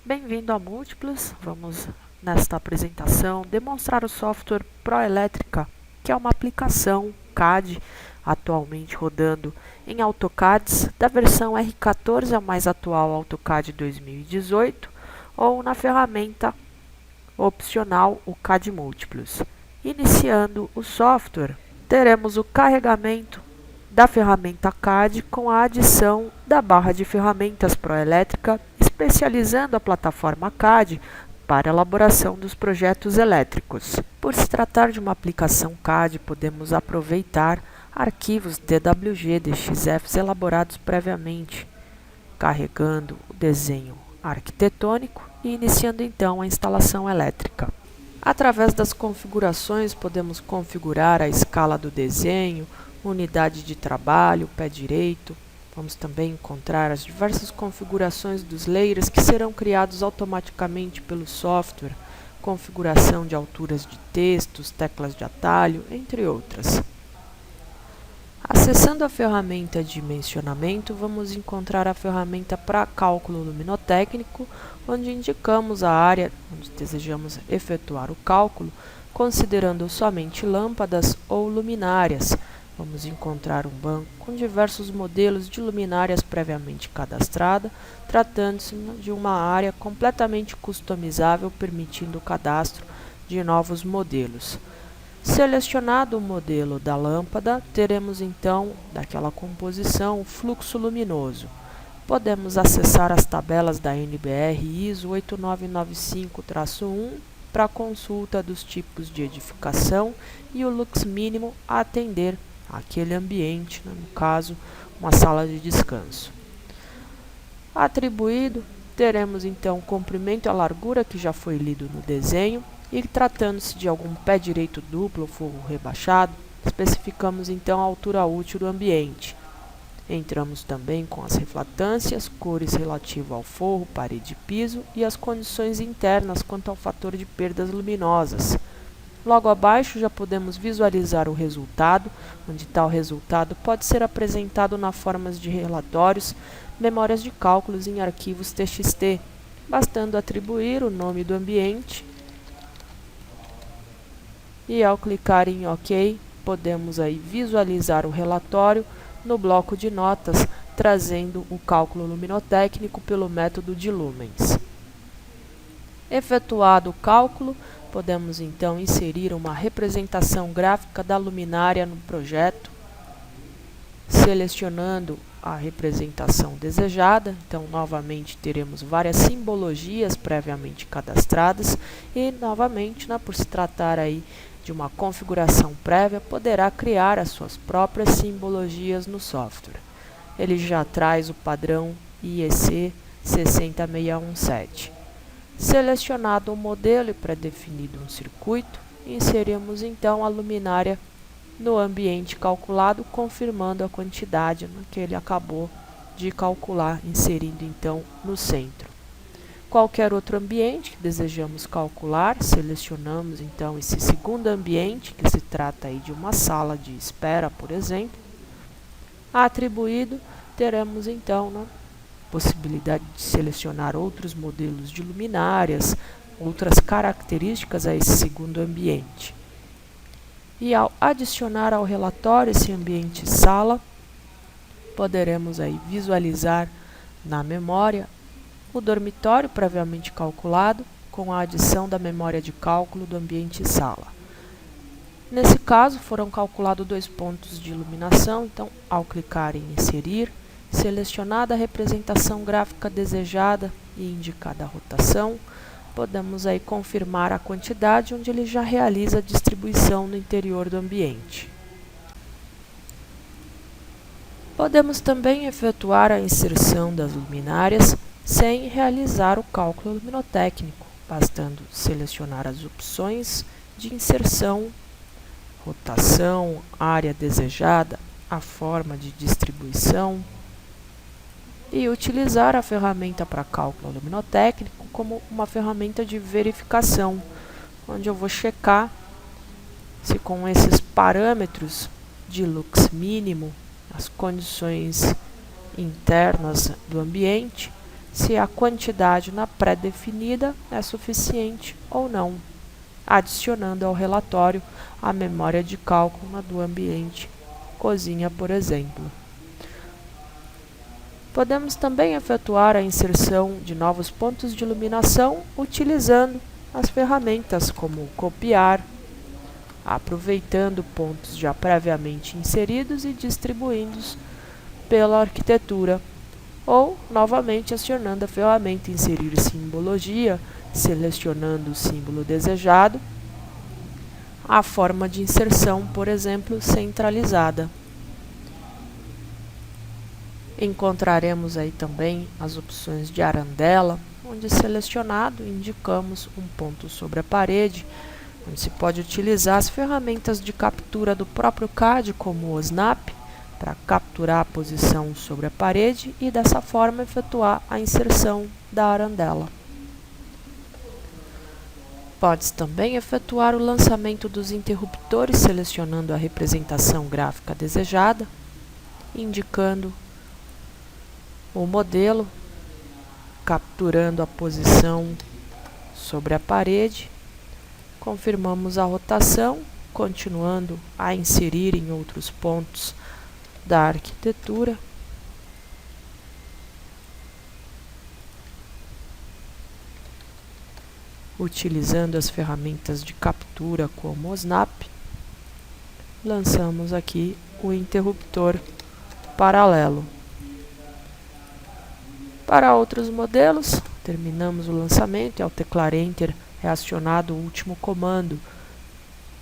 Bem-vindo a Múltiplos. Vamos, nesta apresentação, demonstrar o software Proelétrica, que é uma aplicação CAD atualmente rodando em AutoCADs da versão R14, a mais atual AutoCAD 2018, ou na ferramenta opcional o CAD Múltiplos. Iniciando o software, teremos o carregamento da ferramenta CAD com a adição da barra de ferramentas Proelétrica, especializando a plataforma CAD para a elaboração dos projetos elétricos. Por se tratar de uma aplicação CAD, podemos aproveitar arquivos DWG DXFs elaborados previamente, carregando o desenho arquitetônico e iniciando então a instalação elétrica. Através das configurações, podemos configurar a escala do desenho, unidade de trabalho, pé direito. Vamos também encontrar as diversas configurações dos layers que serão criados automaticamente pelo software, configuração de alturas de textos, teclas de atalho, entre outras. Acessando a ferramenta Dimensionamento, vamos encontrar a ferramenta para cálculo luminotécnico, onde indicamos a área onde desejamos efetuar o cálculo, considerando somente lâmpadas ou luminárias. Vamos encontrar um banco com diversos modelos de luminárias previamente cadastrada, tratando-se de uma área completamente customizável, permitindo o cadastro de novos modelos. Selecionado o modelo da lâmpada, teremos então, daquela composição, o fluxo luminoso. Podemos acessar as tabelas da NBR ISO 8995-1 para consulta dos tipos de edificação e o lux mínimo a atender àquele ambiente, no caso, uma sala de descanso. Atribuído, teremos então o comprimento e a largura que já foi lido no desenho, e tratando-se de algum pé direito duplo ou forro rebaixado, especificamos então a altura útil do ambiente. Entramos também com as reflatâncias, cores relativo ao forro, parede e piso e as condições internas quanto ao fator de perdas luminosas. Logo abaixo já podemos visualizar o resultado, onde tal resultado pode ser apresentado na forma de relatórios, memórias de cálculos em arquivos TXT, bastando atribuir o nome do ambiente. E ao clicar em OK, podemos aí visualizar o relatório no bloco de notas, trazendo o cálculo luminotécnico pelo método de lumens. Efetuado o cálculo, podemos então inserir uma representação gráfica da luminária no projeto, selecionando a representação desejada. Então, novamente, teremos várias simbologias previamente cadastradas e, novamente, por se tratar aí de uma configuração prévia, poderá criar as suas próprias simbologias no software. Ele já traz o padrão IEC 60617. Selecionado o modelo e pré-definido um circuito, inserimos então a luminária no ambiente calculado, confirmando a quantidade que ele acabou de calcular, inserindo então no centro. Qualquer outro ambiente que desejamos calcular, selecionamos então esse segundo ambiente, que se trata aí de uma sala de espera, por exemplo. Atribuído, teremos então possibilidade de selecionar outros modelos de luminárias, outras características a esse segundo ambiente. E ao adicionar ao relatório esse ambiente sala, poderemos aí visualizar na memória o dormitório previamente calculado com a adição da memória de cálculo do ambiente sala. Nesse caso, foram calculados 2 pontos de iluminação, então, ao clicar em inserir, selecionada a representação gráfica desejada e indicada a rotação, podemos aí confirmar a quantidade onde ele já realiza a distribuição no interior do ambiente. Podemos também efetuar a inserção das luminárias sem realizar o cálculo luminotécnico, bastando selecionar as opções de inserção, rotação, área desejada, a forma de distribuição e utilizar a ferramenta para cálculo luminotécnico como uma ferramenta de verificação, onde eu vou checar se com esses parâmetros de lux mínimo, as condições internas do ambiente, se a quantidade na pré-definida é suficiente ou não, adicionando ao relatório a memória de cálculo do ambiente cozinha, por exemplo. Podemos também efetuar a inserção de novos pontos de iluminação utilizando as ferramentas como copiar, aproveitando pontos já previamente inseridos e distribuindo-os pela arquitetura, ou novamente acionando a ferramenta inserir simbologia, selecionando o símbolo desejado, a forma de inserção, por exemplo, centralizada. Encontraremos aí também as opções de arandela, onde selecionado indicamos um ponto sobre a parede, onde se pode utilizar as ferramentas de captura do próprio CAD, como o Snap, para capturar a posição sobre a parede e dessa forma efetuar a inserção da arandela. Pode-se também efetuar o lançamento dos interruptores selecionando a representação gráfica desejada, indicando o modelo, capturando a posição sobre a parede, confirmamos a rotação, continuando a inserir em outros pontos da arquitetura. Utilizando as ferramentas de captura como o Snap, lançamos aqui o interruptor paralelo. Para outros modelos, terminamos o lançamento e ao teclar Enter é acionado o último comando.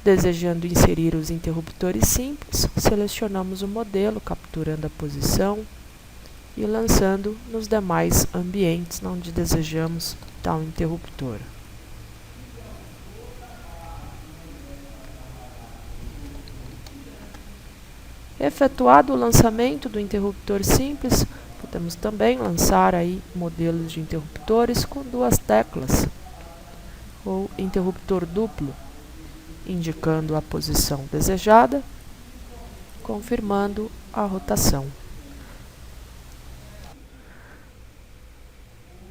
Desejando inserir os interruptores simples, selecionamos o modelo, capturando a posição e lançando nos demais ambientes onde desejamos tal interruptor. Efetuado o lançamento do interruptor simples, podemos também lançar aí modelos de interruptores com duas teclas, ou interruptor duplo, indicando a posição desejada, confirmando a rotação.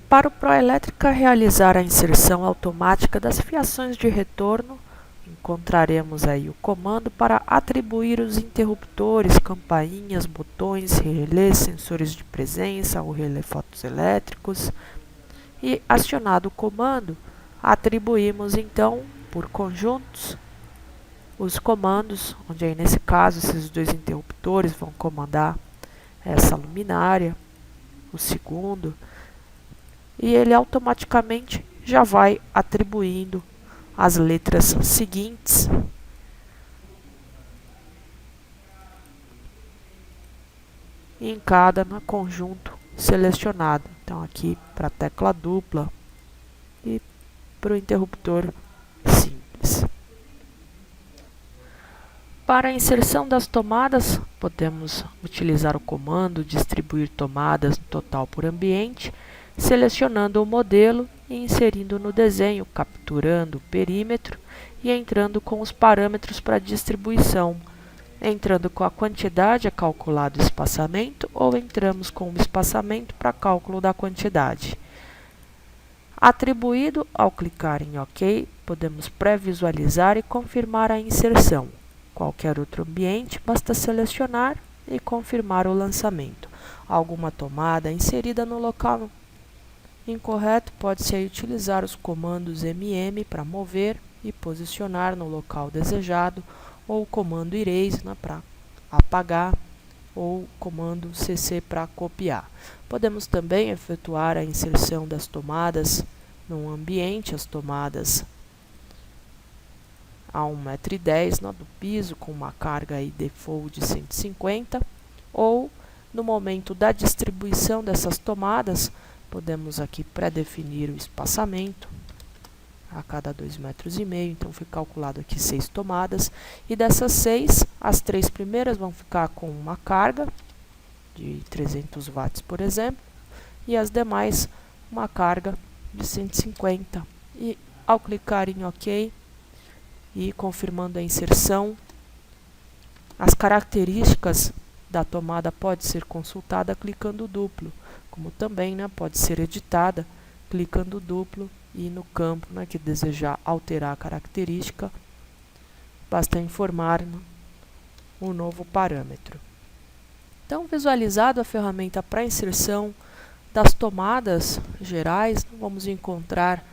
Para o Proelétrica realizar a inserção automática das fiações de retorno, encontraremos aí o comando para atribuir os interruptores, campainhas, botões, relés, sensores de presença ou relé fotoelétricos. E acionado o comando, atribuímos então por conjuntos os comandos, onde aí nesse caso esses dois interruptores vão comandar essa luminária, o segundo, e ele automaticamente já vai atribuindo as letras seguintes em cada conjunto selecionado. Então aqui para a tecla dupla e para o interruptor simples. Para a inserção das tomadas, podemos utilizar o comando distribuir tomadas no total por ambiente, selecionando o modelo e inserindo no desenho, capturando o perímetro e entrando com os parâmetros para distribuição. Entrando com a quantidade é calculado o espaçamento ou entramos com o espaçamento para cálculo da quantidade. Atribuído, ao clicar em OK, podemos pré-visualizar e confirmar a inserção. Qualquer outro ambiente, basta selecionar e confirmar o lançamento. Alguma tomada inserida no local incorreto, pode-se utilizar os comandos MM para mover e posicionar no local desejado, ou o comando Erase para apagar, ou o comando CC para copiar. Podemos também efetuar a inserção das tomadas num ambiente, as tomadas a 1,10 m do piso, com uma carga aí default de 150, ou no momento da distribuição dessas tomadas, podemos aqui pré-definir o espaçamento a cada 2,5 metros, então foi calculado aqui 6 tomadas, e dessas 6, as 3 primeiras vão ficar com uma carga de 300 watts, por exemplo, e as demais uma carga de 150. E ao clicar em OK e confirmando a inserção, as características da tomada pode ser consultada clicando duplo. como também, né, pode ser editada clicando duplo e no campo, né, que desejar alterar a característica, basta informar, né, um novo parâmetro. Então, visualizado a ferramenta para inserção das tomadas gerais, vamos encontrar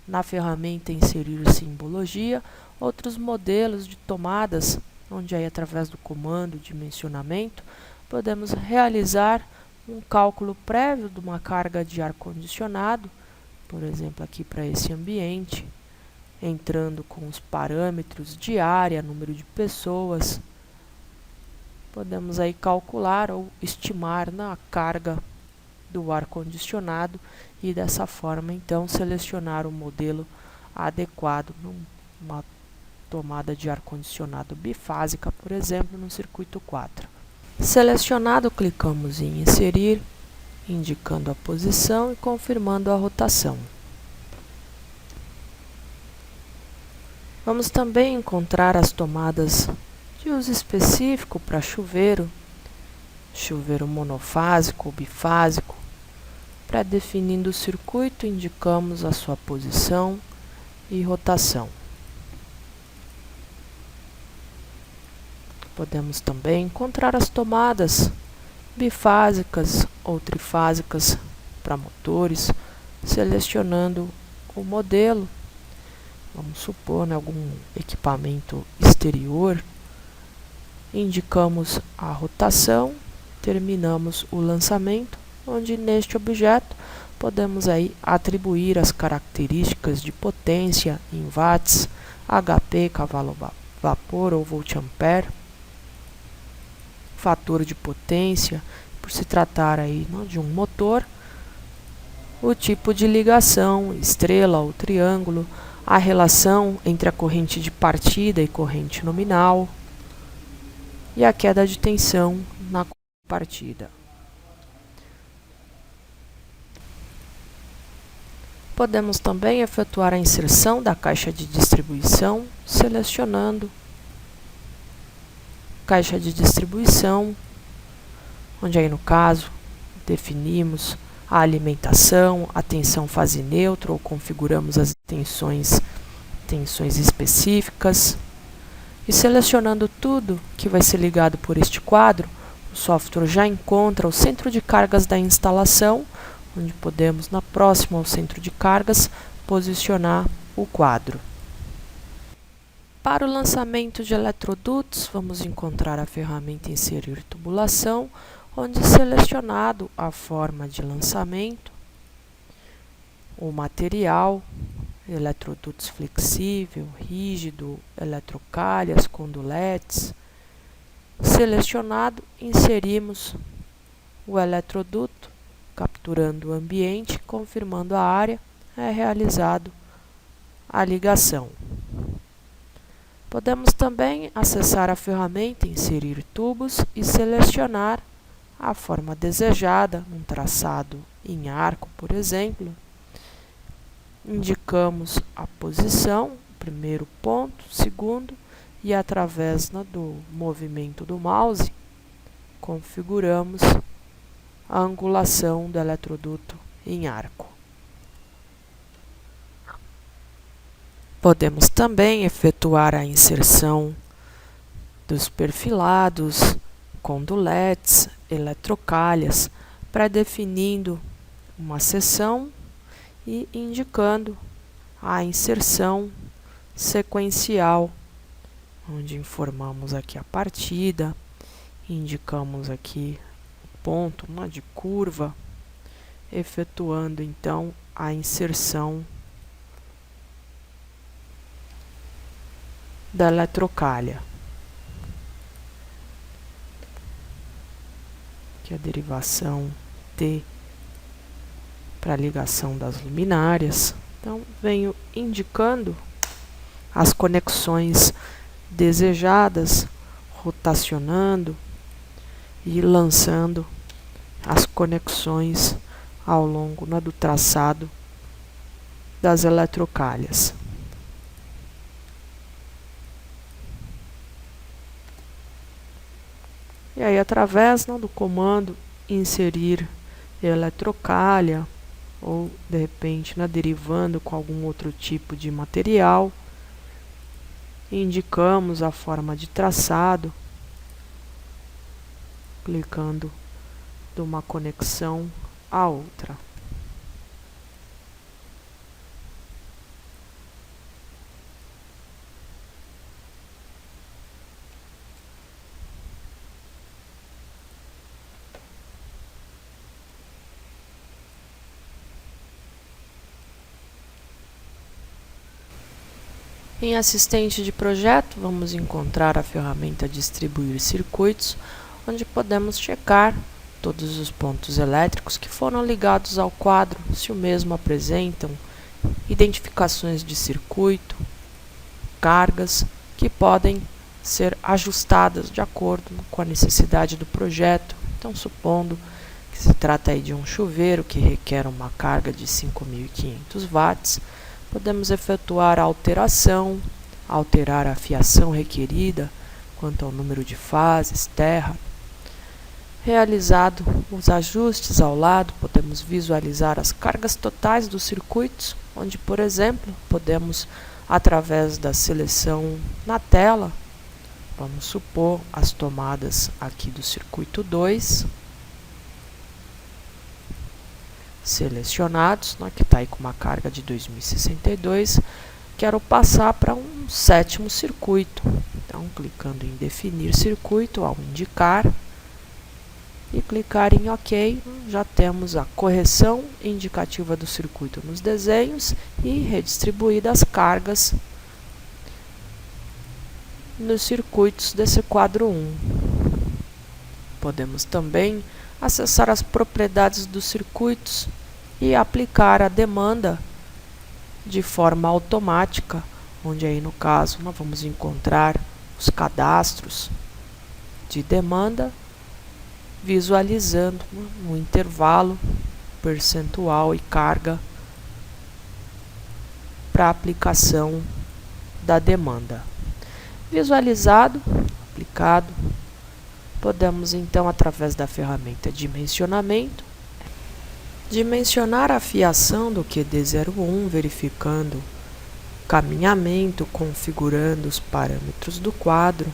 na ferramenta Inserir Simbologia outros modelos de tomadas, onde aí através do comando dimensionamento podemos realizar um cálculo prévio de uma carga de ar-condicionado, por exemplo aqui para esse ambiente, entrando com os parâmetros de área, número de pessoas. Podemos aí calcular ou estimar a carga do ar-condicionado e dessa forma então selecionar o modelo adequado numa tomada de ar-condicionado bifásica, por exemplo, no circuito 4. Selecionado, clicamos em inserir, indicando a posição e confirmando a rotação. Vamos também encontrar as tomadas de uso específico para chuveiro monofásico ou bifásico. Pré-definindo o circuito, indicamos a sua posição e rotação. Podemos também encontrar as tomadas bifásicas ou trifásicas para motores, selecionando o modelo. Vamos supor, algum equipamento exterior. Indicamos a rotação, terminamos o lançamento, onde neste objeto podemos aí atribuir as características de potência em watts, HP, cavalo-vapor ou volt-ampere, fator de potência, por se tratar aí de um motor, o tipo de ligação, estrela ou triângulo, a relação entre a corrente de partida e corrente nominal, e a queda de tensão na partida. Podemos também efetuar a inserção da caixa de distribuição, selecionando caixa de distribuição, onde aí no caso definimos a alimentação, a tensão fase neutra ou configuramos as tensões específicas. E selecionando tudo que vai ser ligado por este quadro, o software já encontra o centro de cargas da instalação, onde podemos, na próxima ao centro de cargas, posicionar o quadro. Para o lançamento de eletrodutos, vamos encontrar a ferramenta Inserir Tubulação, onde selecionado a forma de lançamento, o material, eletrodutos flexível, rígido, eletrocalhas, conduletes. Selecionado, inserimos o eletroduto, capturando o ambiente, confirmando a área, é realizado a ligação. Podemos também acessar a ferramenta Inserir Tubos e selecionar a forma desejada, um traçado em arco, por exemplo. Indicamos a posição, primeiro ponto, segundo, e através do movimento do mouse, configuramos a angulação do eletroduto em arco. Podemos também efetuar a inserção dos perfilados, conduletes, eletrocalhas, pré-definindo uma seção e indicando a inserção sequencial, onde informamos aqui a partida, indicamos aqui o ponto de curva, efetuando então a inserção da eletrocalha, que é a derivação T para a ligação das luminárias. Então, venho indicando as conexões desejadas, rotacionando e lançando as conexões ao longo do traçado das eletrocalhas. E aí, através do comando inserir eletrocalha ou de repente derivando com algum outro tipo de material. Indicamos a forma de traçado, clicando de uma conexão a outra. Em assistente de projeto, vamos encontrar a ferramenta Distribuir Circuitos, onde podemos checar todos os pontos elétricos que foram ligados ao quadro, se o mesmo apresentam identificações de circuito, cargas que podem ser ajustadas de acordo com a necessidade do projeto. Então, supondo que se trata aí de um chuveiro que requer uma carga de 5.500 watts, podemos efetuar a alteração, alterar a fiação requerida quanto ao número de fases, terra. Realizado os ajustes ao lado, podemos visualizar as cargas totais dos circuitos, onde, por exemplo, podemos, através da seleção na tela, vamos supor as tomadas aqui do circuito 2, selecionados, que está aí com uma carga de 2062, quero passar para um 7º circuito. Então, clicando em definir circuito ao indicar e clicar em OK, já temos a correção indicativa do circuito nos desenhos e redistribuídas as cargas nos circuitos desse quadro 1. Podemos também acessar as propriedades dos circuitos e aplicar a demanda de forma automática, onde aí no caso nós vamos encontrar os cadastros de demanda, visualizando no intervalo, percentual e carga para a aplicação da demanda. Visualizado, aplicado, podemos então, através da ferramenta Dimensionamento, dimensionar a fiação do QD01, verificando caminhamento, configurando os parâmetros do quadro,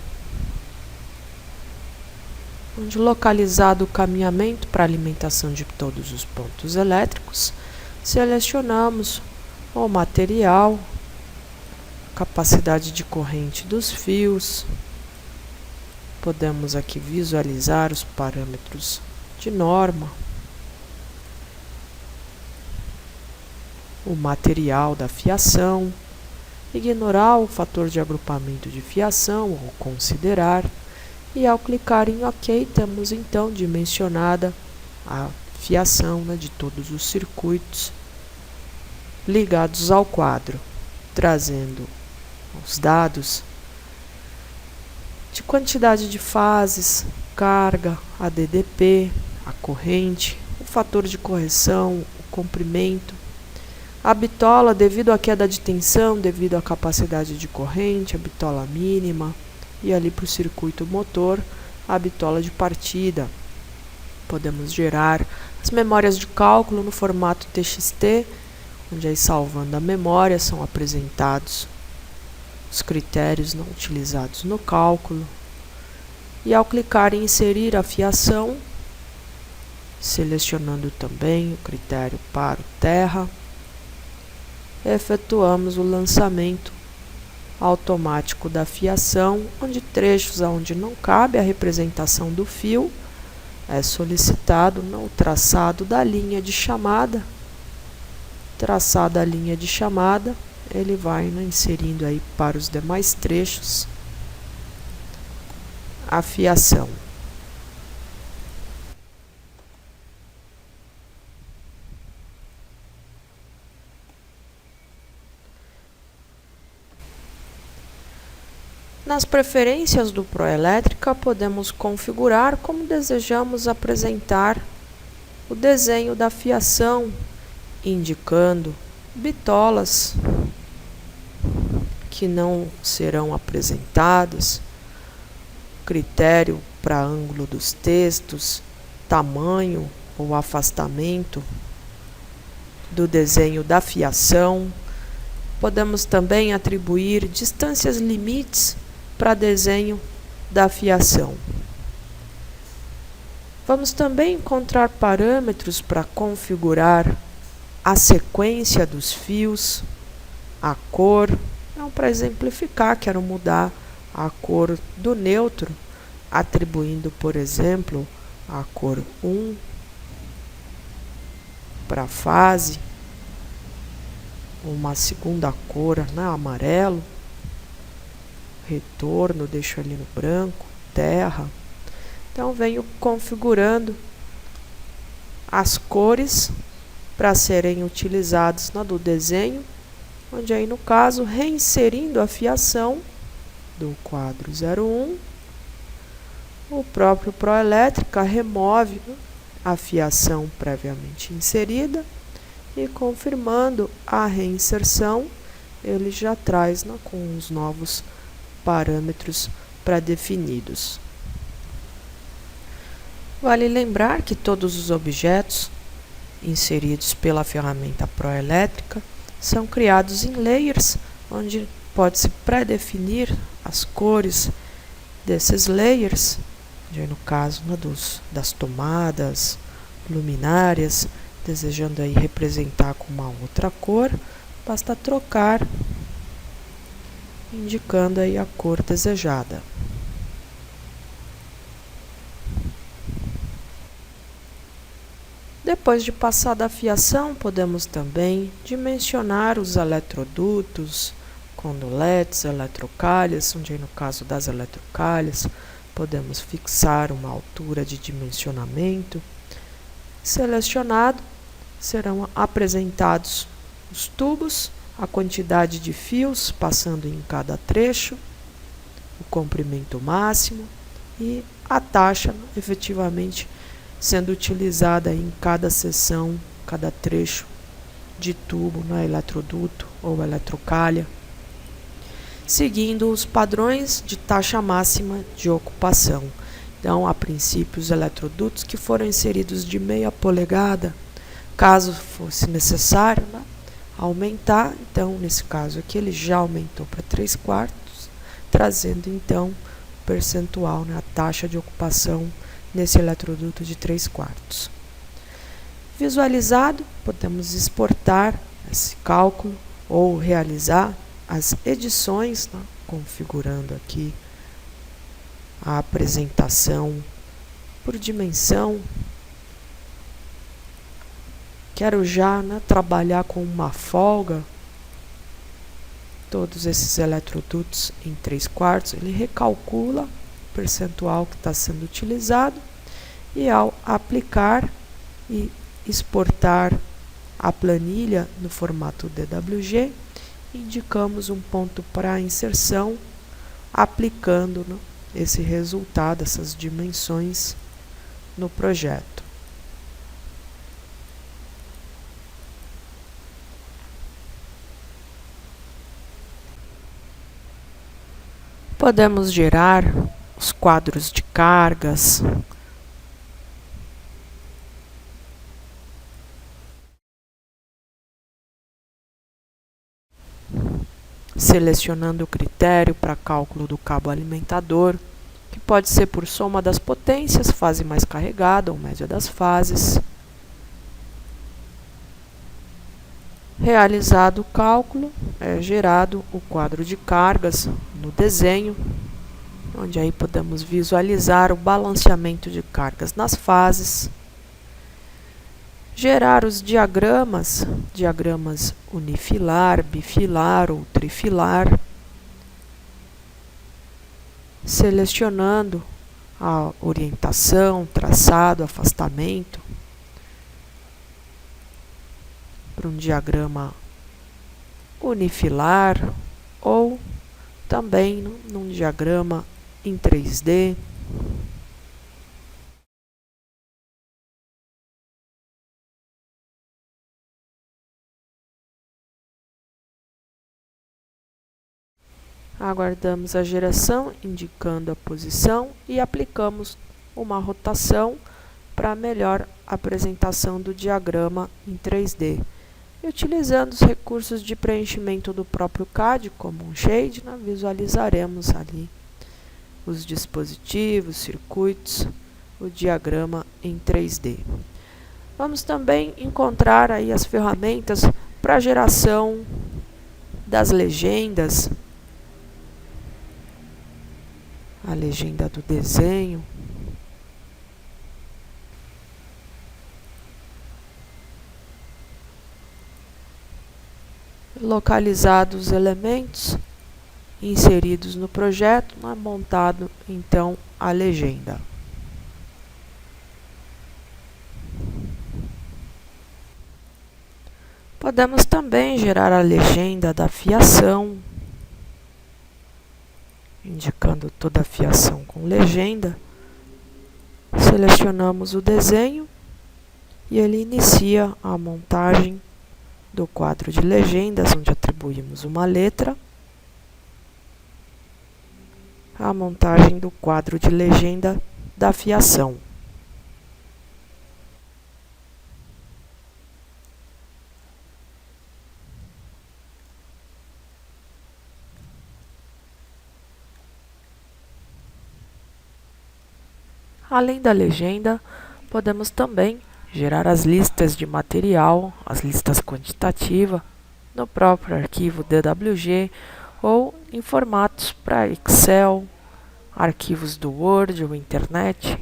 onde localizado o caminhamento para alimentação de todos os pontos elétricos, selecionamos o material, capacidade de corrente dos fios. Podemos aqui visualizar os parâmetros de norma, o material da fiação, ignorar o fator de agrupamento de fiação ou considerar, e ao clicar em OK, temos então dimensionada a fiação de todos os circuitos ligados ao quadro, trazendo os dados de quantidade de fases, carga, a DDP, a corrente, o fator de correção, o comprimento, a bitola devido à queda de tensão, devido à capacidade de corrente, a bitola mínima, e ali para o circuito motor, a bitola de partida. Podemos gerar as memórias de cálculo no formato TXT, onde aí salvando a memória são apresentados os critérios não utilizados no cálculo. E ao clicar em inserir a fiação, selecionando também o critério para o terra, efetuamos o lançamento automático da fiação, onde trechos onde não cabe a representação do fio é solicitado no traçado da linha de chamada. Traçada a linha de chamada, ele vai inserindo aí para os demais trechos a fiação. Nas preferências do Proelétrica, podemos configurar como desejamos apresentar o desenho da fiação, indicando bitolas que não serão apresentadas, critério para ângulo dos textos, tamanho ou afastamento do desenho da fiação. Podemos também atribuir distâncias limites para desenho da fiação. Vamos também encontrar parâmetros para configurar a sequência dos fios, a cor. Então, para exemplificar, quero mudar a cor do neutro, atribuindo, por exemplo, a cor 1 para a fase, uma segunda cor, amarelo, retorno, deixo ali no branco, terra. Então, venho configurando as cores para serem utilizadas no desenho, onde aí no caso, reinserindo a fiação do quadro 01, o próprio Proelétrica remove a fiação previamente inserida e confirmando a reinserção, ele já traz com os novos parâmetros pré-definidos. Vale lembrar que todos os objetos inseridos pela ferramenta Proelétrica são criados em layers, onde pode-se pré-definir as cores desses layers, no caso das tomadas, luminárias, desejando aí representar com uma outra cor, basta trocar, indicando aí a cor desejada. Depois de passada a fiação, podemos também dimensionar os eletrodutos, conduletes, eletrocalhas, onde no caso das eletrocalhas, podemos fixar uma altura de dimensionamento. Selecionado, serão apresentados os tubos, a quantidade de fios passando em cada trecho, o comprimento máximo e a taxa efetivamente sendo utilizada em cada seção, cada trecho de tubo, eletroduto ou eletrocalha, seguindo os padrões de taxa máxima de ocupação. Então, a princípio, os eletrodutos que foram inseridos de meia polegada, caso fosse necessário, aumentar, então, nesse caso aqui, ele já aumentou para 3/4, trazendo, então, o percentual, a taxa de ocupação nesse eletroduto de 3/4. Visualizado, podemos exportar esse cálculo ou realizar as edições, configurando aqui a apresentação por dimensão. Quero já trabalhar com uma folga todos esses eletrodutos em 3/4, ele recalcula o percentual que está sendo utilizado e ao aplicar e exportar a planilha no formato DWG, indicamos um ponto para inserção, aplicando esse resultado, essas dimensões no projeto. Podemos gerar os quadros de cargas, selecionando o critério para cálculo do cabo alimentador, que pode ser por soma das potências, fase mais carregada ou média das fases. Realizado o cálculo, é gerado o quadro de cargas no desenho, onde aí podemos visualizar o balanceamento de cargas nas fases, gerar os diagramas unifilar, bifilar ou trifilar, selecionando a orientação, traçado, afastamento, para um diagrama unifilar ou também num diagrama em 3D. Aguardamos a geração, indicando a posição e aplicamos uma rotação para melhor apresentação do diagrama em 3D. E utilizando os recursos de preenchimento do próprio CAD, como um shade, nós visualizaremos ali os dispositivos, circuitos, o diagrama em 3D. Vamos também encontrar aí as ferramentas para geração das legendas, a legenda do desenho, localizados os elementos inseridos no projeto, é montado então a legenda. Podemos também gerar a legenda da fiação, indicando toda a fiação com legenda. Selecionamos o desenho e ele inicia a montagem do quadro de legendas, onde atribuímos uma letra. A montagem do quadro de legenda da fiação. Além da legenda, podemos também gerar as listas de material, as listas quantitativas, no próprio arquivo DWG ou em formatos para Excel, arquivos do Word ou Internet.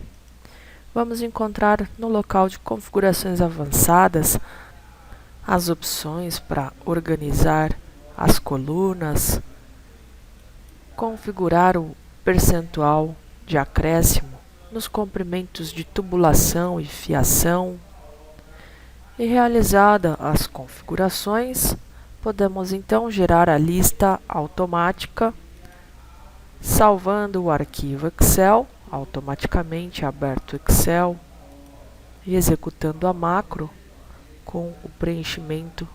Vamos encontrar no local de configurações avançadas as opções para organizar as colunas, configurar o percentual de acréscimo nos comprimentos de tubulação e fiação. E realizada as configurações, podemos então gerar a lista automática, salvando o arquivo Excel, automaticamente aberto o Excel, e executando a macro com o preenchimento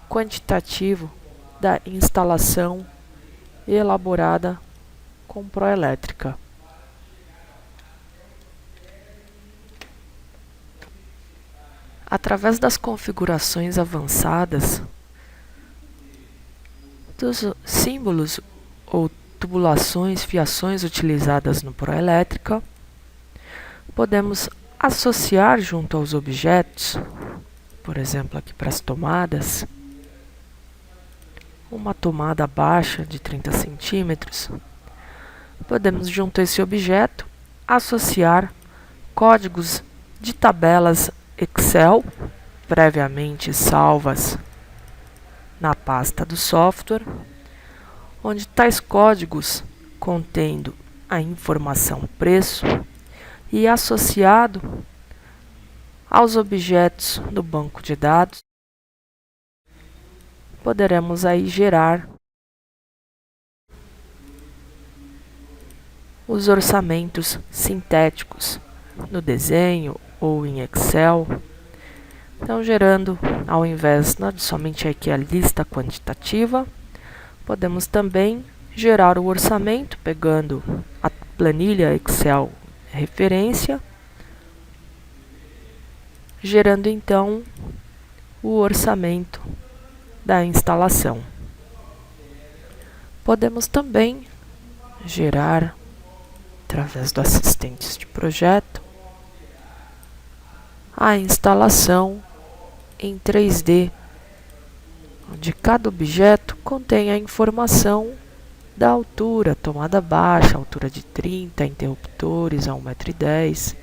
quantitativo da instalação elaborada com Proelétrica. Através das configurações avançadas dos símbolos ou tubulações, fiações utilizadas no Proelétrica, podemos associar junto aos objetos, por exemplo aqui para as tomadas, uma tomada baixa de 30 centímetros. Podemos junto a esse objeto associar códigos de tabelas Excel, previamente salvas na pasta do software, onde tais códigos contendo a informação preço e associado aos objetos do banco de dados, poderemos aí gerar os orçamentos sintéticos no desenho ou em Excel. Então, gerando, ao invés de somente aqui a lista quantitativa, podemos também gerar o orçamento, pegando a planilha Excel referência, gerando então o orçamento da instalação. Podemos também gerar, através do assistente de projeto, a instalação em 3D, onde cada objeto contém a informação da altura, tomada baixa, altura de 30, interruptores a 1,10 m,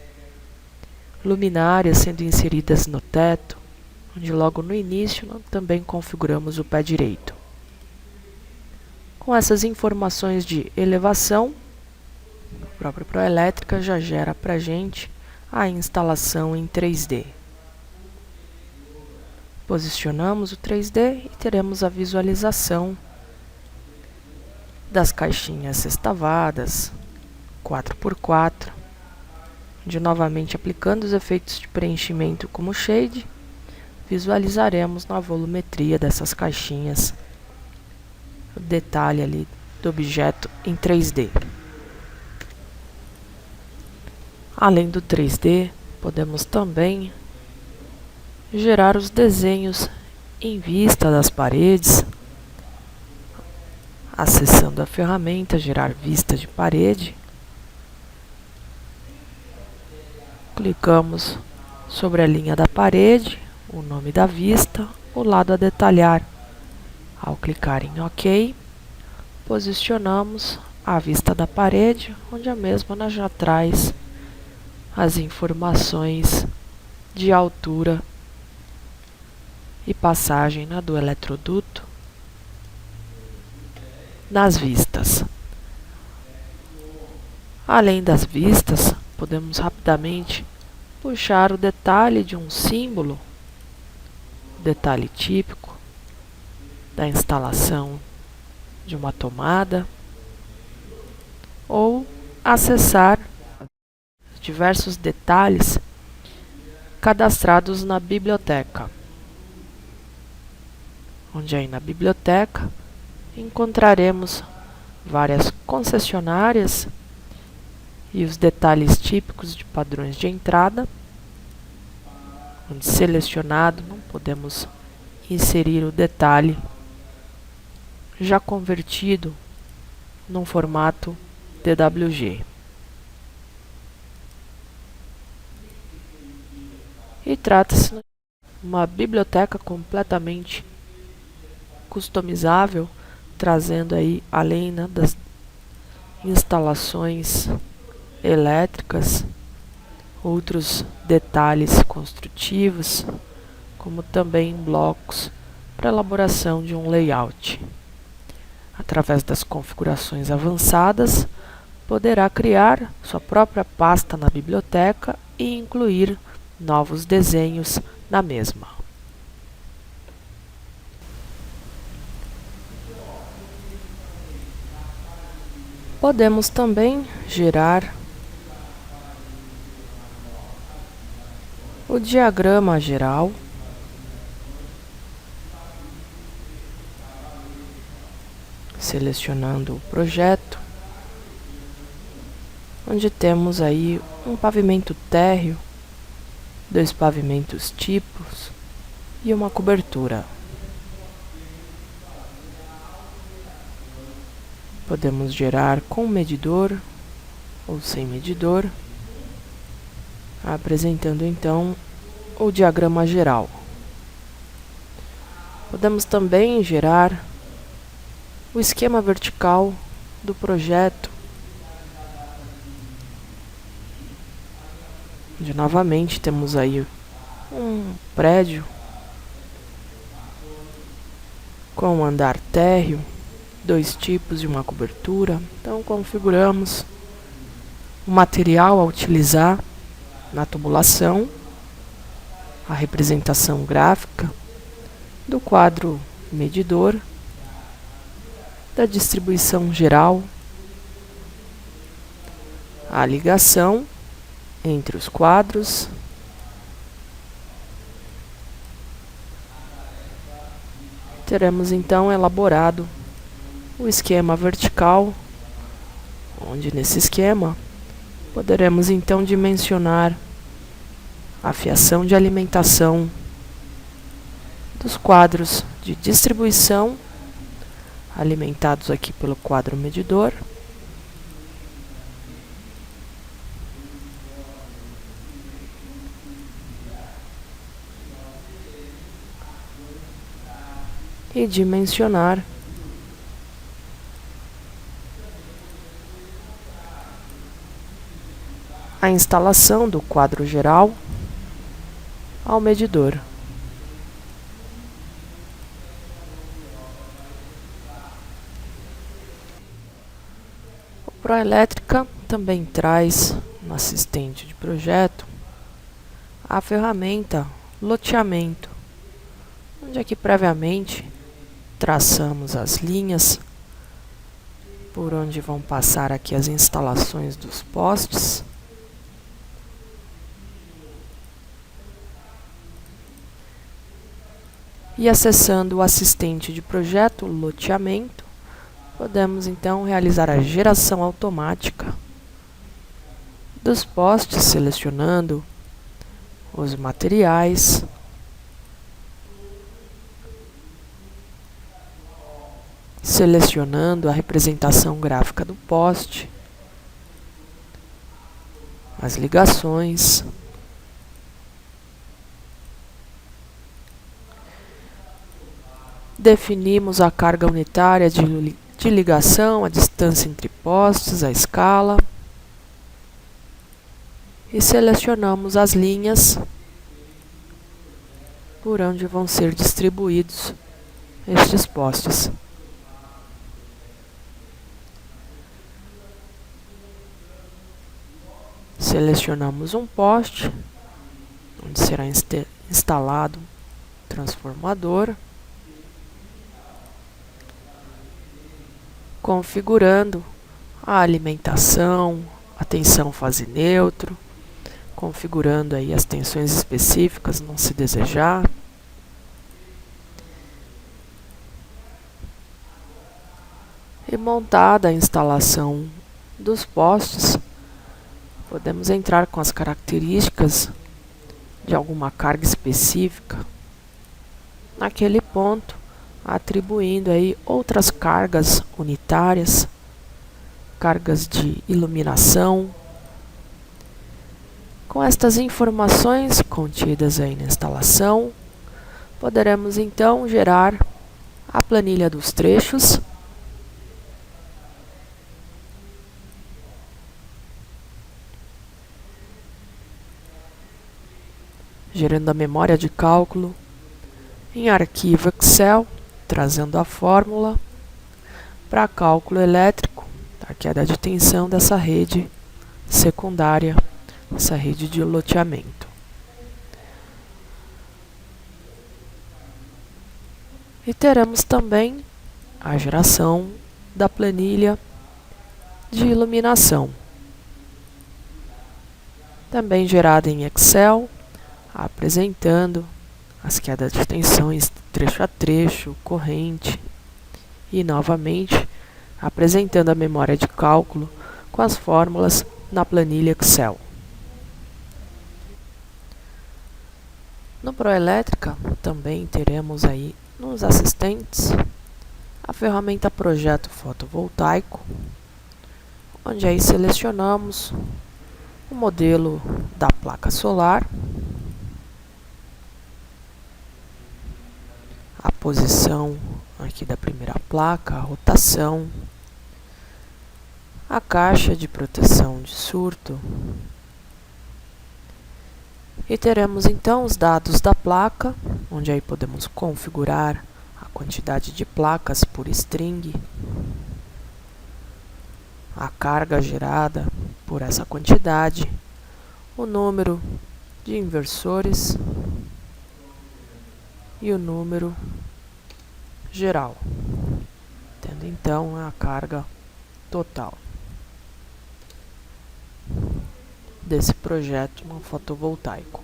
luminárias sendo inseridas no teto, onde logo no início nós também configuramos o pé direito. Com essas informações de elevação, o próprio Proelétrica já gera para a gente a instalação em 3D. Posicionamos o 3D e teremos a visualização das caixinhas sextavadas 4x4, onde novamente aplicando os efeitos de preenchimento como shade, visualizaremos na volumetria dessas caixinhas o detalhe ali do objeto em 3D. Além do 3D, Podemos também gerar os desenhos em vista das paredes, acessando a ferramenta Gerar Vista de Parede. Clicamos sobre a linha da parede, o nome da vista, o lado a detalhar. Ao clicar em OK, posicionamos a vista da parede, onde a mesma já traz as informações de altura e passagem do eletroduto nas vistas. Além das vistas, podemos rapidamente puxar o detalhe de um símbolo, detalhe típico da instalação de uma tomada, ou acessar diversos detalhes cadastrados na biblioteca, onde aí na biblioteca encontraremos várias concessionárias e os detalhes típicos de padrões de entrada, onde selecionado não podemos inserir o detalhe já convertido num formato DWG. E trata-se de uma biblioteca completamente customizável, trazendo aí, além das instalações elétricas, outros detalhes construtivos, como também blocos para elaboração de um layout. Através das configurações avançadas, poderá criar sua própria pasta na biblioteca e incluir novos desenhos na mesma. Podemos também gerar o diagrama geral, selecionando o projeto, onde temos aí um pavimento térreo, 2 pavimentos tipos e uma cobertura. Podemos gerar com medidor ou sem medidor, apresentando então o diagrama geral. Podemos também gerar o esquema vertical do projeto, onde novamente temos aí um prédio com um andar térreo, 2 tipos de uma cobertura. Então configuramos o material a utilizar na tubulação, a representação gráfica do quadro medidor, da distribuição geral, a ligação entre os quadros, teremos então elaborado o esquema vertical, onde nesse esquema poderemos então dimensionar a fiação de alimentação dos quadros de distribuição, alimentados aqui pelo quadro medidor, e dimensionar a instalação do quadro geral ao medidor. O Proelétrica também traz no assistente de projeto a ferramenta Loteamento, onde aqui previamente traçamos as linhas por onde vão passar aqui as instalações dos postes. E acessando o assistente de projeto Loteamento, podemos então realizar a geração automática dos postes, selecionando os materiais, selecionando a representação gráfica do poste, as ligações, definimos a carga unitária de ligação, a distância entre postes, a escala, e selecionamos as linhas por onde vão ser distribuídos estes postes. Selecionamos um poste, onde será instalado o transformador, configurando a alimentação, a tensão fase neutro, configurando aí as tensões específicas, não se desejar. E montada a instalação dos postes, podemos entrar com as características de alguma carga específica naquele ponto, atribuindo aí outras cargas unitárias, cargas de iluminação. Com estas informações contidas aí na instalação, poderemos então gerar a planilha dos trechos, gerando a memória de cálculo em arquivo Excel, trazendo a fórmula para cálculo elétrico da queda de tensão dessa rede secundária, essa rede de loteamento. E teremos também a geração da planilha de iluminação, também gerada em Excel, apresentando as quedas de tensões trecho a trecho, corrente, e novamente apresentando a memória de cálculo com as fórmulas na planilha Excel. No Proelétrica também teremos aí nos assistentes a ferramenta Projeto Fotovoltaico, onde aí selecionamos o modelo da placa solar, a posição aqui da primeira placa, a rotação, a caixa de proteção de surto, e teremos então os dados da placa, onde aí podemos configurar a quantidade de placas por string, a carga gerada por essa quantidade, o número de inversores e o número geral, tendo então a carga total desse projeto no fotovoltaico.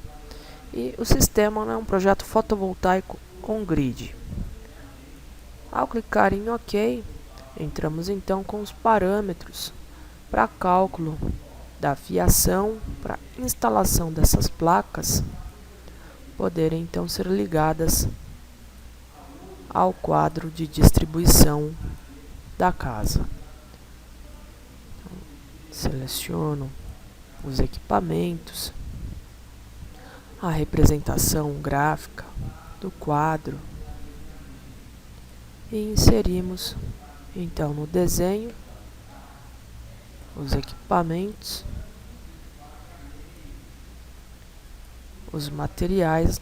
E o sistema é um projeto fotovoltaico on-grid. Ao clicar em OK, entramos então com os parâmetros para cálculo da fiação para instalação dessas placas poderem então ser ligadas ao quadro de distribuição da casa. Então, seleciono os equipamentos, a representação gráfica do quadro e inserimos então no desenho os equipamentos, os materiais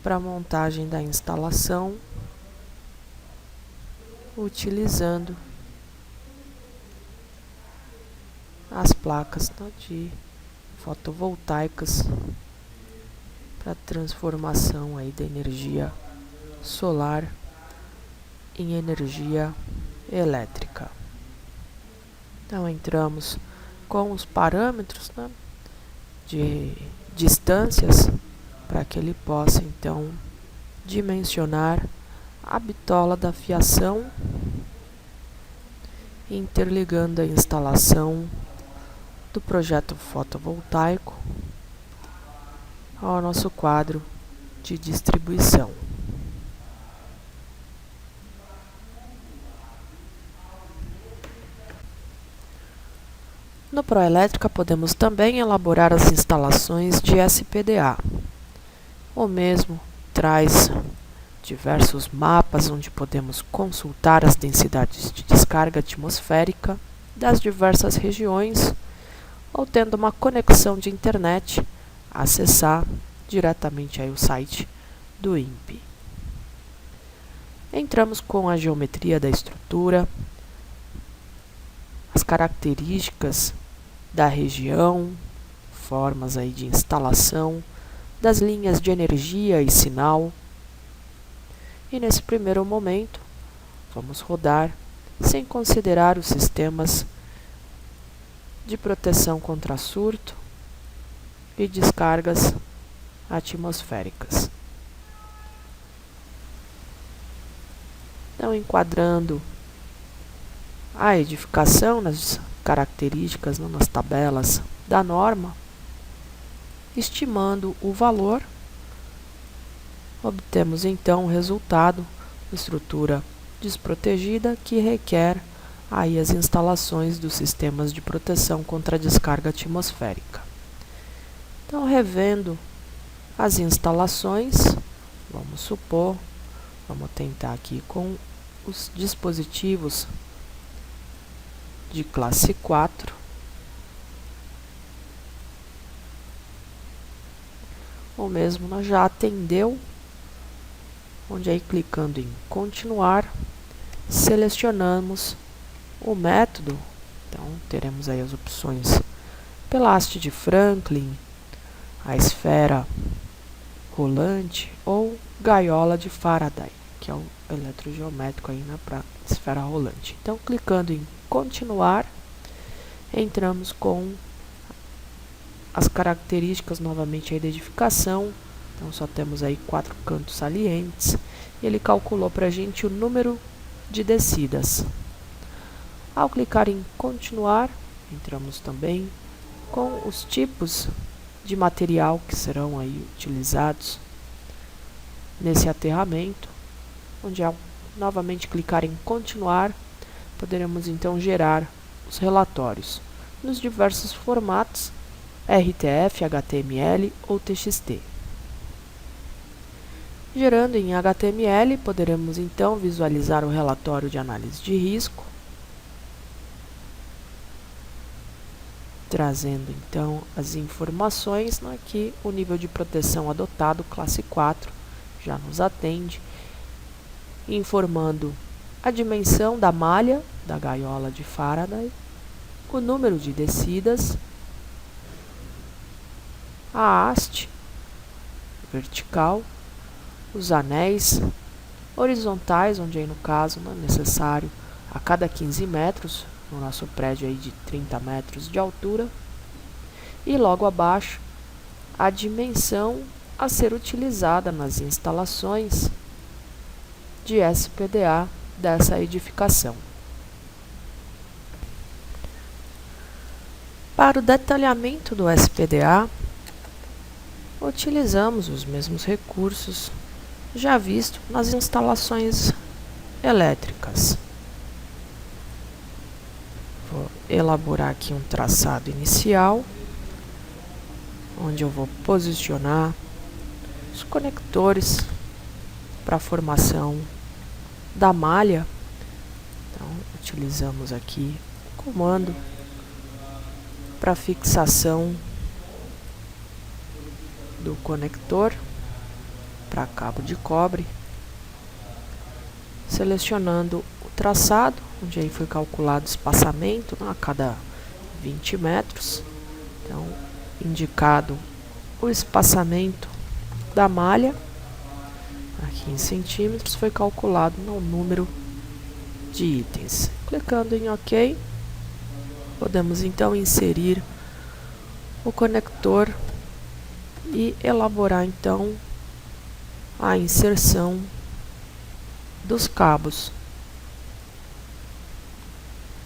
para montagem da instalação, utilizando as placas de fotovoltaicas para transformação aí da energia solar em energia elétrica. Então entramos com os parâmetros, né, de distâncias para que ele possa então dimensionar a bitola da fiação, interligando a instalação do projeto fotovoltaico ao nosso quadro de distribuição. No Proelétrica podemos também elaborar as instalações de SPDA. O mesmo traz diversos mapas onde podemos consultar as densidades de descarga atmosférica das diversas regiões ou, tendo uma conexão de internet, acessar diretamente aí o site do INPE. Entramos com a geometria da estrutura, as características da região, formas aí de instalação, das linhas de energia e sinal. E nesse primeiro momento, vamos rodar sem considerar os sistemas de proteção contra surto e descargas atmosféricas. Então, enquadrando a edificação nas características, nas tabelas da norma, estimando o valor, obtemos então o resultado, estrutura desprotegida, que requer aí as instalações dos sistemas de proteção contra a descarga atmosférica. Então, revendo as instalações, vamos tentar aqui com os dispositivos de classe 4. O mesmo já atendeu, onde aí clicando em continuar, selecionamos o método. Então teremos aí as opções pela haste de Franklin, a esfera rolante ou gaiola de Faraday, que é o eletrogeométrico aí para esfera rolante. Então, clicando em continuar, entramos com as características novamente aí da edificação. Então, só temos aí 4 cantos salientes. E ele calculou para a gente o número de descidas. Ao clicar em continuar, entramos também com os tipos de material que serão aí utilizados nesse aterramento, onde ao novamente clicar em continuar, poderemos então gerar os relatórios nos diversos formatos RTF, HTML ou TXT. Gerando em HTML, poderemos então visualizar o relatório de análise de risco, trazendo então as informações. Aqui o nível de proteção adotado, classe 4, já nos atende, informando a dimensão da malha da gaiola de Faraday, o número de descidas, a haste vertical, os anéis horizontais, onde aí no caso não é necessário a cada 15 metros, no nosso prédio aí de 30 metros de altura, e logo abaixo a dimensão a ser utilizada nas instalações de SPDA dessa edificação. Para o detalhamento do SPDA, utilizamos os mesmos recursos já vistos nas instalações elétricas. Vou elaborar aqui um traçado inicial, onde eu vou posicionar os conectores para a formação da malha. Então, utilizamos aqui o comando para fixação do conector para cabo de cobre, selecionando o traçado, onde aí foi calculado o espaçamento a cada 20 metros. Então, indicado o espaçamento da malha, aqui em centímetros, foi calculado no número de itens. Clicando em OK, podemos então inserir o conector e elaborar então a inserção dos cabos.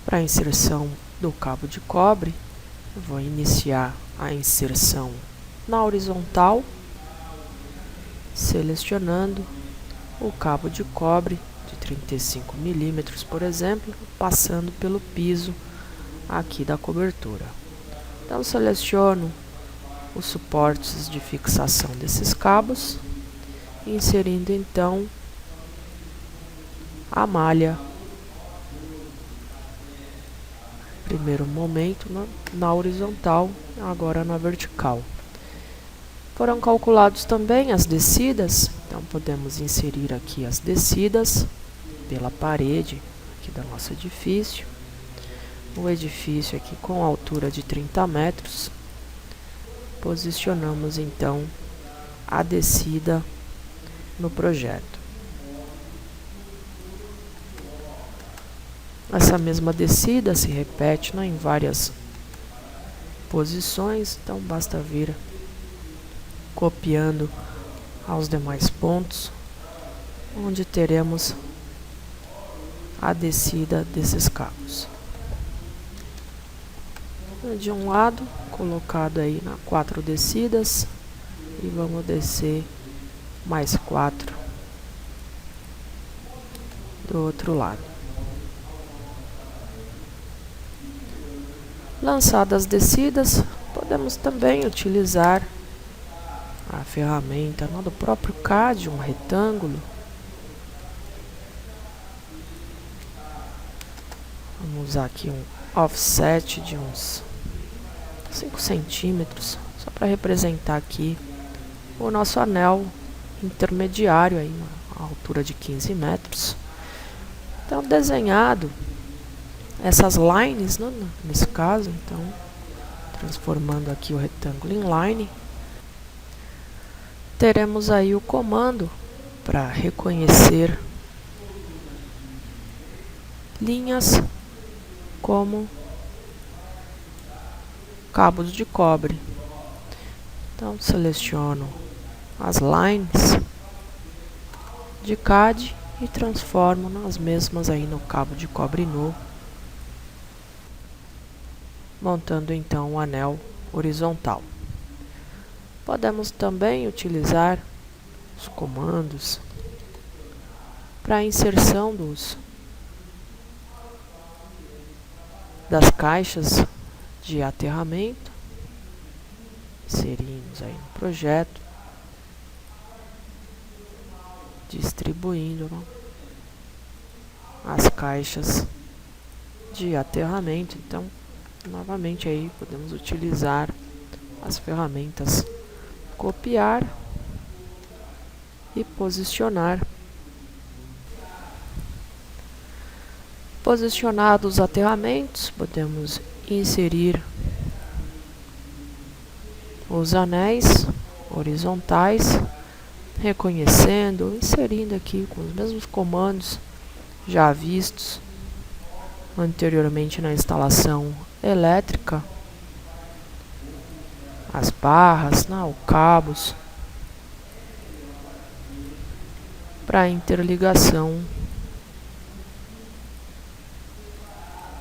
Para a inserção do cabo de cobre, eu vou iniciar a inserção na horizontal, selecionando o cabo de cobre de 35 milímetros, por exemplo, passando pelo piso aqui da cobertura. Então seleciono os suportes de fixação desses cabos, inserindo então a malha, primeiro momento na horizontal, agora na vertical. Foram calculados também as descidas, então podemos inserir aqui as descidas pela parede aqui do nosso edifício. O edifício aqui com altura de 30 metros, posicionamos então a descida no projeto. Essa mesma descida se repete em várias posições, então basta vir copiando aos demais pontos, onde teremos a descida desses cabos. De um lado, colocado aí 4 descidas, e vamos descer mais 4 do outro lado. Lançadas as descidas, podemos também utilizar a ferramenta do próprio CAD, um retângulo. Vamos usar aqui um offset de uns 5 centímetros, só para representar aqui o nosso anel intermediário aí na altura de 15 metros. Então, desenhado essas lines, né, nesse caso, então transformando aqui o retângulo em line, teremos aí o comando para reconhecer linhas como cabos de cobre. Então seleciono as lines de CAD e transformo nas mesmas aí no cabo de cobre nu, montando então o anel horizontal. Podemos também utilizar os comandos para a inserção das caixas de aterramento. Inserimos aí no projeto, distribuindo, né, as caixas de aterramento. Então, novamente aí podemos utilizar as ferramentas copiar e posicionar. Posicionados os aterramentos, podemos inserir os anéis horizontais, reconhecendo, inserindo aqui com os mesmos comandos já vistos anteriormente na instalação elétrica, as barras, os cabos, para a interligação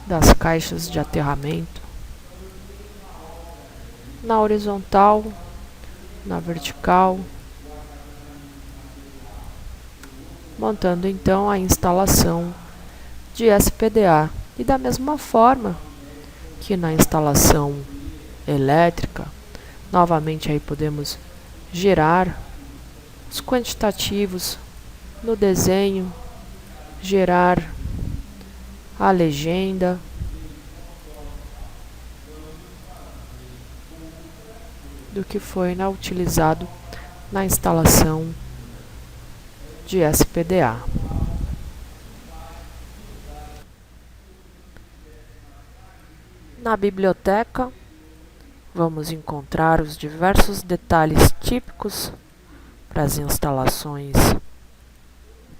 das caixas de aterramento na horizontal, na vertical, montando então a instalação de SPDA. E da mesma forma que na instalação elétrica, novamente aí podemos gerar os quantitativos no desenho, gerar a legenda, do que foi utilizado na instalação de SPDA. Na biblioteca, vamos encontrar os diversos detalhes típicos para as instalações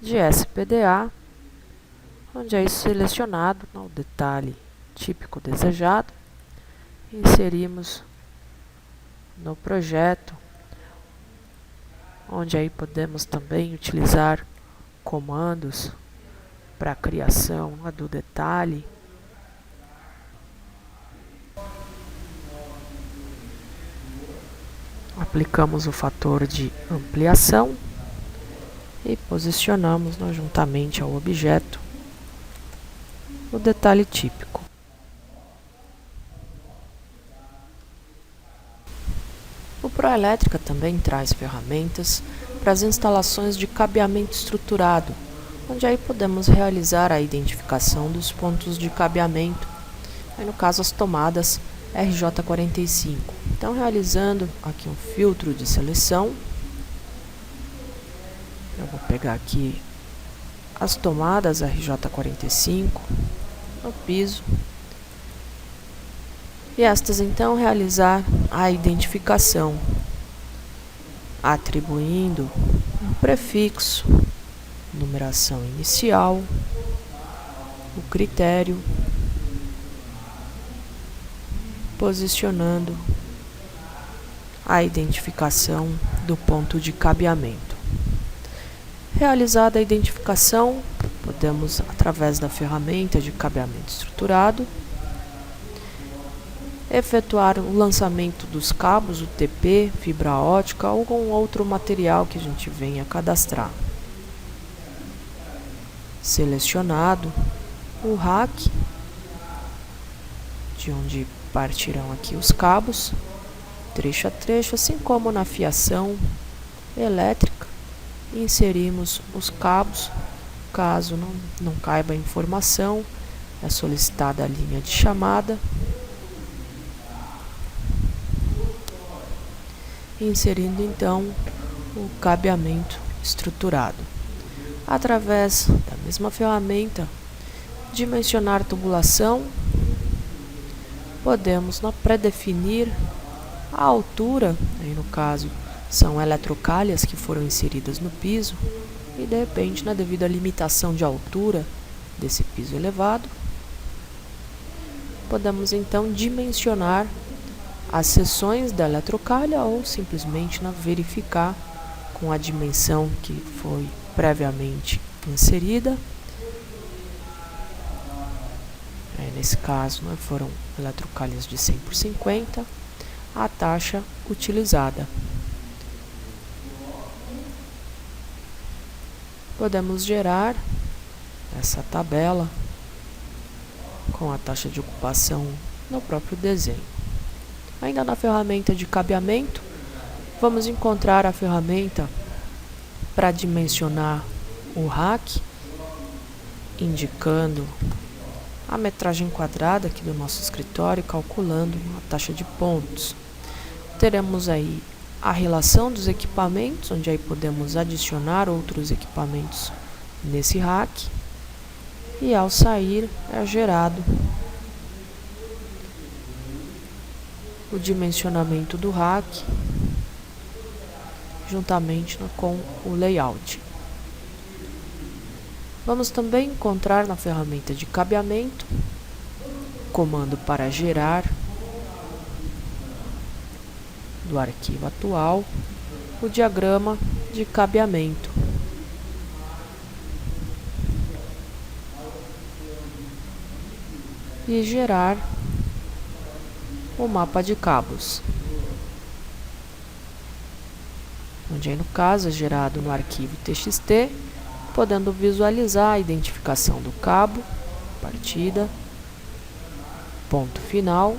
de SPDA, onde é selecionado o detalhe típico desejado, inserimos no projeto, onde aí podemos também utilizar comandos para a criação do detalhe. Aplicamos o fator de ampliação e posicionamos juntamente ao objeto o detalhe típico. O Proelétrica também traz ferramentas para as instalações de cabeamento estruturado, onde aí podemos realizar a identificação dos pontos de cabeamento, aí no caso as tomadas RJ45. Então, realizando aqui um filtro de seleção, eu vou pegar aqui as tomadas RJ45 no piso e estas então realizar a identificação, atribuindo um prefixo, numeração inicial, o critério, posicionando a identificação do ponto de cabeamento. Realizada a identificação, podemos, através da ferramenta de cabeamento estruturado, efetuar o lançamento dos cabos UTP, fibra ótica ou algum outro material que a gente venha cadastrar. Selecionado o rack, de onde partirão aqui os cabos, trecho a trecho, assim como na fiação elétrica, inserimos os cabos. Caso não caiba a informação, é solicitada a linha de chamada, inserindo então o cabeamento estruturado. Através da mesma ferramenta, dimensionar tubulação, podemos pré-definir a altura, aí no caso são eletrocalhas que foram inseridas no piso, e de repente, na devida limitação de altura desse piso elevado, podemos então dimensionar as seções da eletrocalha ou simplesmente verificar com a dimensão que foi previamente inserida. Nesse caso, foram eletrocalhas de 100 por 50, a taxa utilizada. Podemos gerar essa tabela com a taxa de ocupação no próprio desenho. Ainda na ferramenta de cabeamento, vamos encontrar a ferramenta para dimensionar o rack, indicando a metragem quadrada aqui do nosso escritório, calculando a taxa de pontos. Teremos aí a relação dos equipamentos, onde aí podemos adicionar outros equipamentos nesse rack, e ao sair é gerado o dimensionamento do rack juntamente com o layout. Vamos também encontrar na ferramenta de cabeamento comando para gerar do arquivo atual o diagrama de cabeamento. E gerar o mapa de cabos, onde aí no caso é gerado no arquivo TXT, podendo visualizar a identificação do cabo, partida, ponto final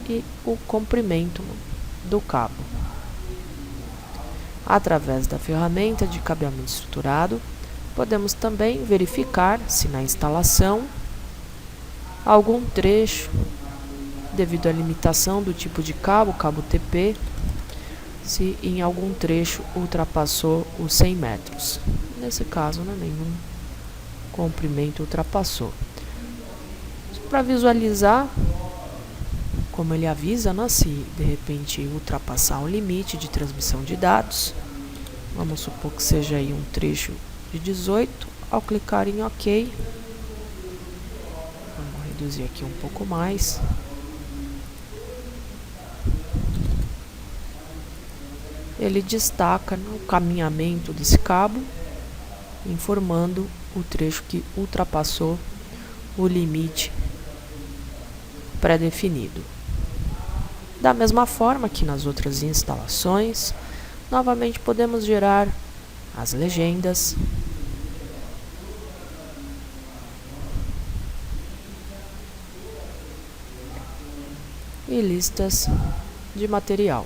e o comprimento do cabo. Através da ferramenta de cabeamento estruturado, podemos também verificar se na instalação algum trecho, devido à limitação do tipo de cabo, cabo TP, se em algum trecho ultrapassou os 100 metros. Nesse caso, nenhum comprimento ultrapassou. Para visualizar, como ele avisa, se de repente ultrapassar o limite de transmissão de dados, vamos supor que seja aí um trecho de 18, ao clicar em OK, vamos reduzir aqui um pouco mais, ele destaca o caminhamento desse cabo, informando o trecho que ultrapassou o limite pré-definido. Da mesma forma que nas outras instalações, novamente podemos gerar as legendas e listas de material.